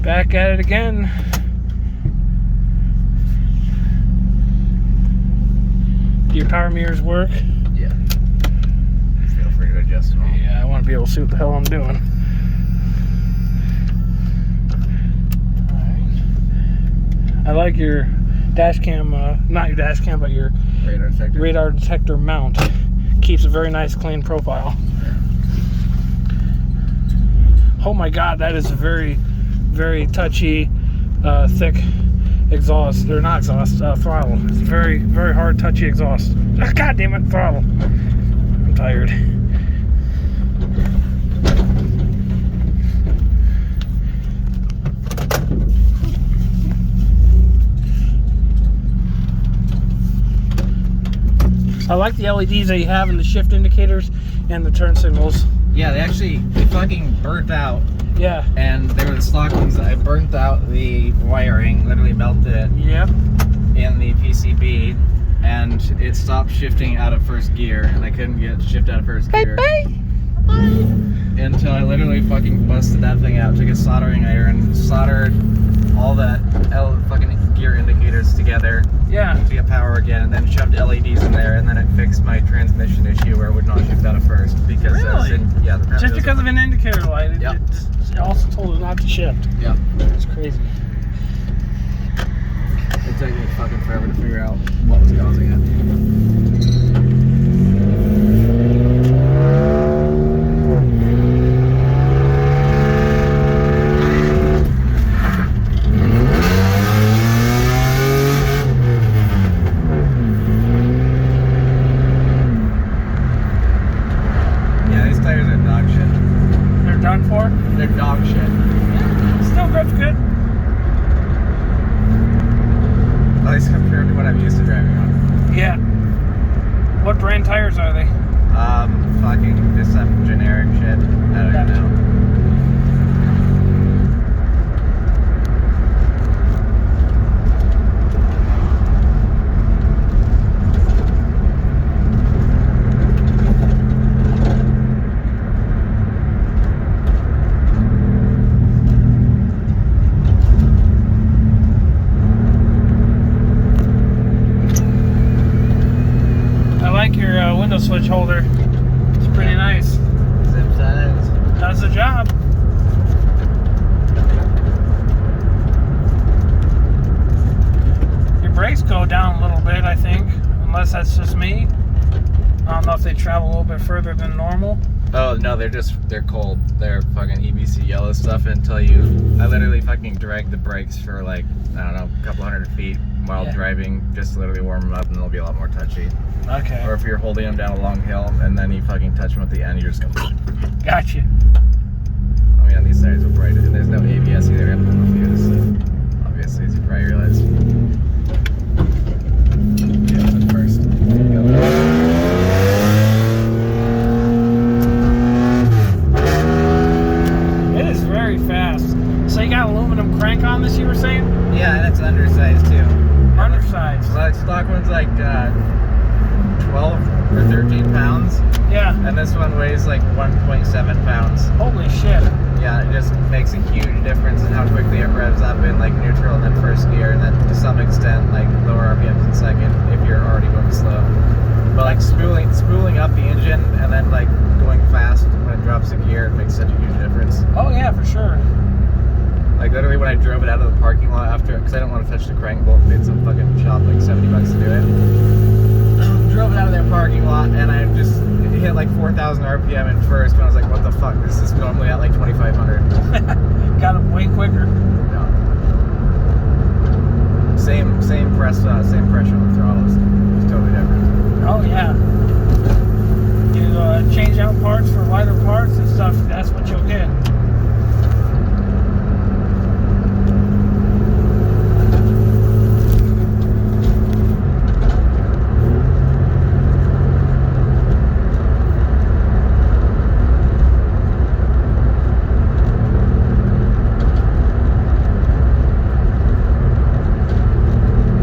Back at it again. Do your power mirrors work? Yeah. Feel free to adjust them all. Yeah, I want to be able to see what the hell I'm doing. Alright. I like your dash cam, not your dash cam, but your radar detector mount. Keeps a very nice, clean profile. Oh my god, that is a very, very touchy, thick exhaust. They're not exhaust, throttle. It's very, very hard, touchy exhaust. God damn it, throttle. I'm tired. I like the LEDs that you have in the shift indicators and the turn signals. Yeah, they fucking burnt out. Yeah. And they were the stock ones. I burnt out the wiring, literally melted it. Yep. In the PCB, and it stopped shifting out of first gear, and I couldn't get shift out of first gear. Bye. Until I literally fucking busted that thing out, took a soldering iron, soldered all the fucking gear indicators together. Yeah. To get power again, and then shoved LEDs in there, and then it fixed my transmission issue where it would not shift out of first because really? Just because of an indicator light, it also told it not to shift. Yeah. It's crazy. It took me fucking forever to figure out what was causing it. They're dog shit. Still grip's good. At least compared to what I'm used to driving on. Yeah. What brand tires are they? Fucking just some generic shit. I don't even know. Window switch holder. It's pretty nice. Zip ties. Does the job. Your brakes go down a little bit, I think, unless that's just me. I don't know if they travel a little bit further than normal. Oh no, they're cold. They're fucking EBC yellow stuff until you. I literally fucking drag the brakes for like, I don't know, a couple hundred feet while driving, just to literally warm them up, and they'll be a lot more touchy. Okay. Or if you're holding them down a long hill and then you fucking touch them at the end, you're just going. Gotcha. I mean, on these sides are bright, and there's no ABS either. I have no fuse. Obviously, as you probably realized. Yeah, but first. It is very fast. So you got aluminum crank on this, you were saying? Yeah, and it's undersized too. Undersized. Well, stock one's like 12 or 13 pounds. Yeah. And this one weighs like 1.7 pounds. Holy shit. Yeah, it just makes a huge difference in how quickly it revs up in like neutral and then first gear, and then to some extent like lower RPMs in second if you're already going slow. But like spooling up the engine and then like going fast when it drops a gear, it makes such a huge difference. Oh yeah, for sure. Like literally when I drove it out of the parking lot after, because I didn't want to touch the crank bolt, paid some fucking shop like $70 to do it. Drove it out of their parking lot, and I just hit like 4,000 RPM in first, and I was like, what the fuck, this is normally at like 2,500. Got it way quicker. No. Same pressure on the throttle is totally different. Oh yeah. You change out parts for lighter parts and stuff, that's what you'll get.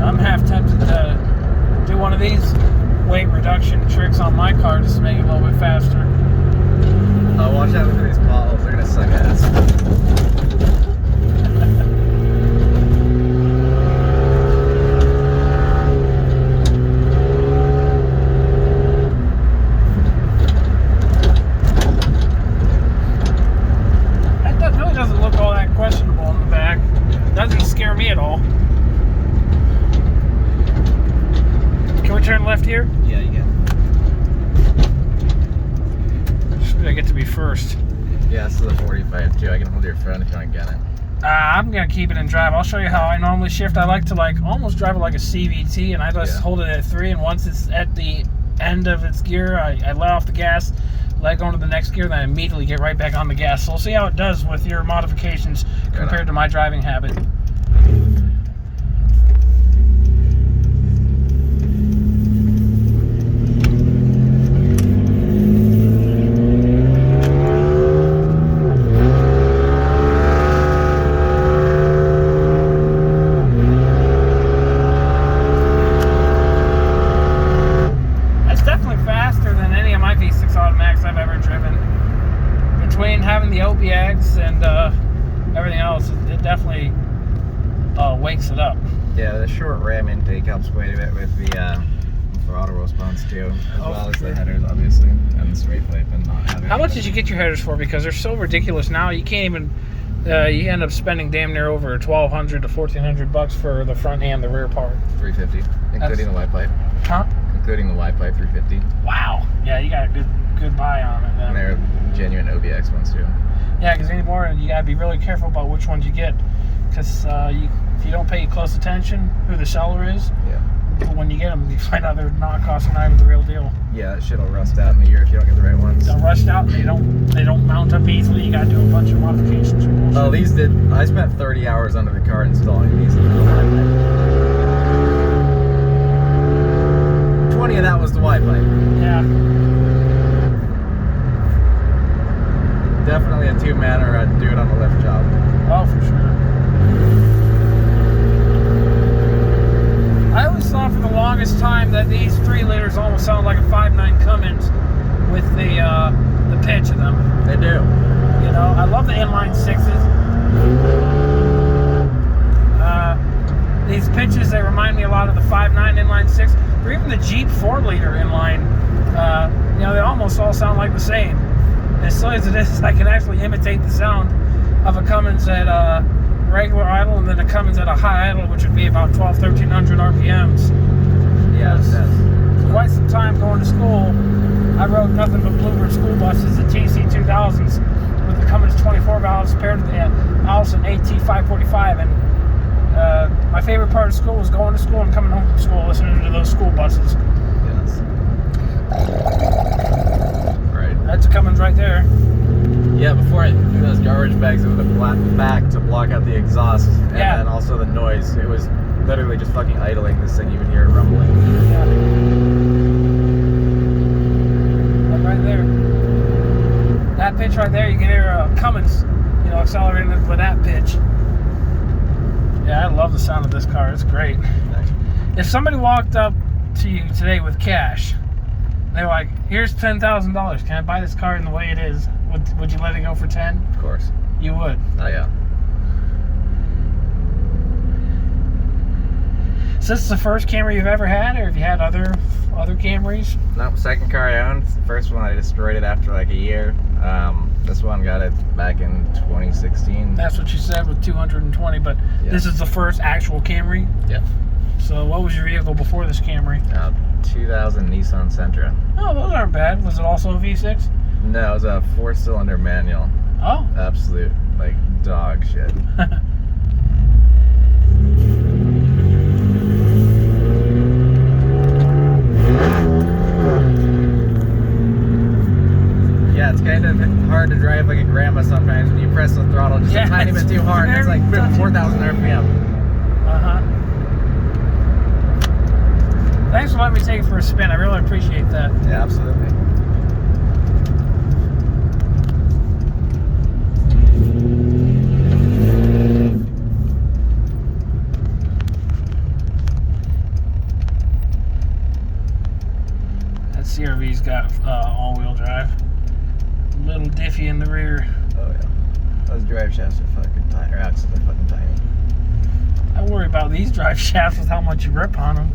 I'm half tempted to left here? Yeah, you can. Should I get to be first? Yeah, this is a 45 too. I can hold your phone if you want to get it. I'm gonna keep it in drive. I'll show you how I normally shift. I like to almost drive it like a CVT, and I just hold it at 3. And once it's at the end of its gear, I let off the gas, let go into the next gear, then I immediately get right back on the gas. So we'll see how it does with your modifications compared to my driving habit. Between having the OBX and everything else, it definitely wakes it up. Yeah, the short ram intake helps quite a bit with the throttle response too, as well as the headers, obviously, and the straight pipe and not having. How much did you get your headers for? Because they're so ridiculous now. You can't even. You end up spending damn near over $1,200 to $1,400 for the front and the rear part. $350, including the Y pipe. Huh? Including the Y pipe, $350. Wow. Yeah, you got a good buy on it then. And they're genuine OBX ones too. Yeah, because anymore you gotta be really careful about which ones you get, because if you don't pay close attention who the seller is, when you get them, you find out they're not costing either the real deal. Yeah, that shit'll rust out in a year if you don't get the right ones. They'll rust out and they don't mount up easily. You gotta do a bunch of modifications. Oh, these did. I spent 30 hours under the car installing these. 20 of that was the Y pipe. Yeah. Definitely a 2-man or a dude on the lift job. Oh, for sure. I always thought for the longest time that these 3-liters almost sound like a 5.9 Cummins with the pitch of them. They do. You know, I love the inline 6s. These pitches, they remind me a lot of the 5.9 inline 6, or even the Jeep 4-liter inline. You know, they almost all sound like the same. As silly as it is, I can actually imitate the sound of a Cummins at regular idle, and then a Cummins at a high idle, which would be about 1,200 to 1,300 RPMs. Yeah, it does. For quite some time going to school, I rode nothing but Bluebird school buses, the TC2000s, with the Cummins 24 valves paired to the Allison AT545, and my favorite part of school was going to school and coming home from school listening to those school buses. Yes. Right. That's a Cummins right there. Yeah, before I threw those garbage bags over the back to block out the exhaust, and then also the noise, it was literally just fucking idling this thing. You would hear it rumbling. Yeah. Like right there. That pitch right there, you can hear Cummins, you know, accelerating with that pitch. Yeah, I love the sound of this car. It's great. If somebody walked up to you today with cash, they were like, "Here's $10,000. Can I buy this car in the way it is?" Would you let it go for 10? Of course. You would. Oh yeah. Is this the first Camry you've ever had, or have you had other Camrys? No, second car I owned. The first one I destroyed it after like a year. This one got it back in 2016. That's what you said with 220, but this is the first actual Camry? Yep. So what was your vehicle before this Camry? 2000 Nissan Sentra. Oh, those aren't bad. Was it also a V6? No, it was a 4-cylinder manual. Oh. Absolute, like, dog shit. Yeah, it's kind of hard to drive like a grandma sometimes when you press the throttle just a tiny bit too hard. It's like 4,000 RPM. Uh-huh. Thanks for letting me take it for a spin. I really appreciate that. Yeah, absolutely. That CRV's got all-wheel drive. Little diffy in the rear. Oh yeah. Those drive shafts are fucking tiny. Or axles are fucking tiny. I worry about these drive shafts with how much you rip on them.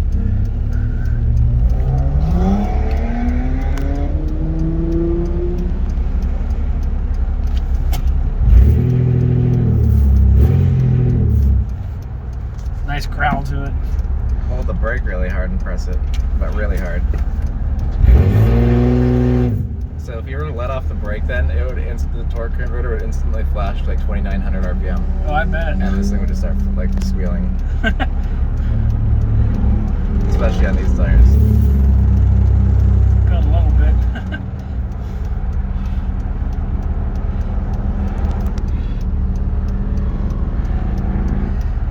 Nice growl to it. Hold the brake really hard and press it. but really hard. So if you were to let off the brake, then it would the torque converter would instantly flash to like 2,900 RPM, Oh, I bet. and this thing would just start like squealing. Especially on these tires. Got a little bit.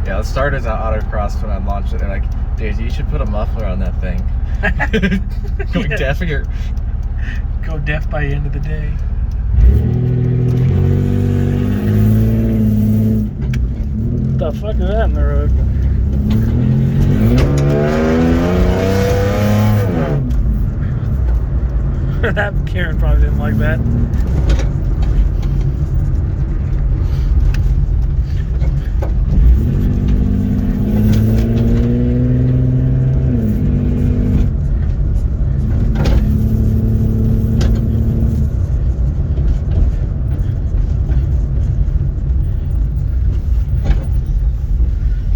Yeah, the starters at autocross when I launched it, they're like, dude, you should put a muffler on that thing. Going deaf here. Go deaf by the end of the day. What the fuck is that in the road? That Karen probably didn't like that.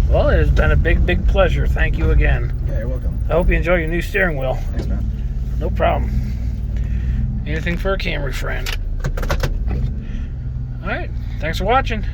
Well, it has been a big pleasure. Thank you again. Yeah, you're welcome. I hope you enjoy your new steering wheel. Thanks, man. No problem. Anything for a Camry friend. Alright, thanks for watching.